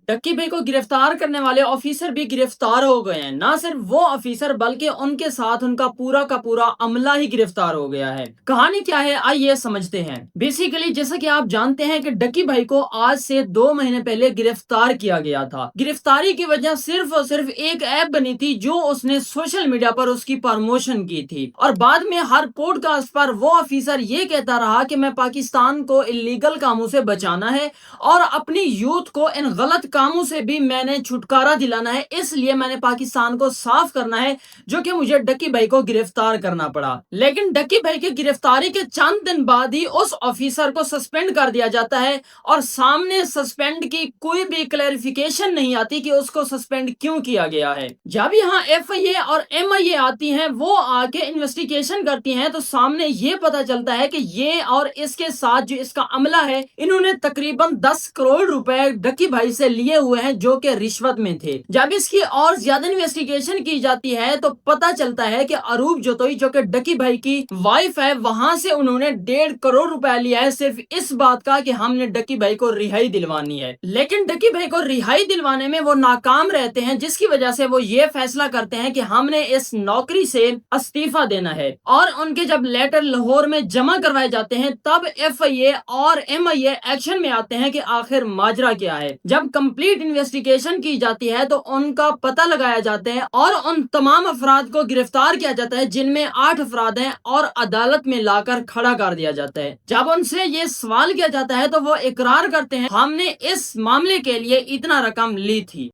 Ducky भाई को गिरफ्तार करने वाले ऑफिसर भी गिरफ्तार हो गए हैं। ना सिर्फ वो ऑफिसर बल्कि उनके साथ उनका पूरा का पूरा अमला ही गिरफ्तार हो गया है। कहानी क्या है आइए समझते हैं। बेसिकली जैसा कि आप जानते हैं कि डक्की भाई को आज से 2 महीने पहले गिरफ्तार किया गया था। गिरफ्तारी की वजह सिर्फ और सिर्फ एक ऐप बनी थी जो उसने सोशल मीडिया पर उसकी प्रमोशन की थी, और बाद में हर पॉडकास्ट पर वो ऑफिसर ये कहता रहा कि मैं पाकिस्तान को इलीगल कामों से बचाना है और अपनी यूथ को इन गलत कामों से भी मैंने छुटकारा दिलाना है, इसलिए मैंने पाकिस्तान को साफ करना है, जो कि मुझे डक्की भाई को गिरफ्तार करना पड़ा। लेकिन डक्की भाई की गिरफ्तारी के चंद दिन बाद ही उस ऑफिसर को सस्पेंड कर दिया जाता है और सामने सस्पेंड की कोई भी क्लैरिफिकेशन नहीं आती कि उसको सस्पेंड क्यों किया गया है। जब यहाँ FIA और MIA आती हैं, वो आके इन्वेस्टिगेशन करती हैं, तो सामने ये पता चलता है कि ये और इसके साथ जो इसका अमला है, इन्होंने तकरीबन 10 करोड़ रुपए डक्की भाई से लिए हुए हैं जो कि रिश्वत में थे। जब इसकी और ज्यादा इन्वेस्टिगेशन की जाती है तो पता चलता है कि अरूप जोतोई जो कि डक्की भाई की वाइफ है, वहां से उन्होंने 1.5 करोड़ रुपया लिया है सिर्फ इस बात का कि हमने डक्की भाई को रिहाई दिलवानी है। लेकिन डक्की भाई को रिहाई दिलवाने में वो नाकाम रहते हैं, जिसकी वजह से वो ये फैसला करते हैं कि हमने इस नौकरी से इस्तीफा देना है। और उनके जब लेटर लाहौर में जमा करवाए जाते हैं तब FIA और MIA एक्शन में आते हैं कि आखिर माजरा क्या है। जब कंप्लीट इन्वेस्टिगेशन की जाती है तो उनका पता लगाया जाता है और उन तमाम अफराद को गिरफ्तार किया जाता है, जिनमें 8 अफराद हैं, और अदालत में लाकर खड़ा कर दिया जाता है। जब उनसे ये सवाल किया जाता है तो वो इकरार करते हैं हमने इस मामले के लिए इतना रकम ली थी।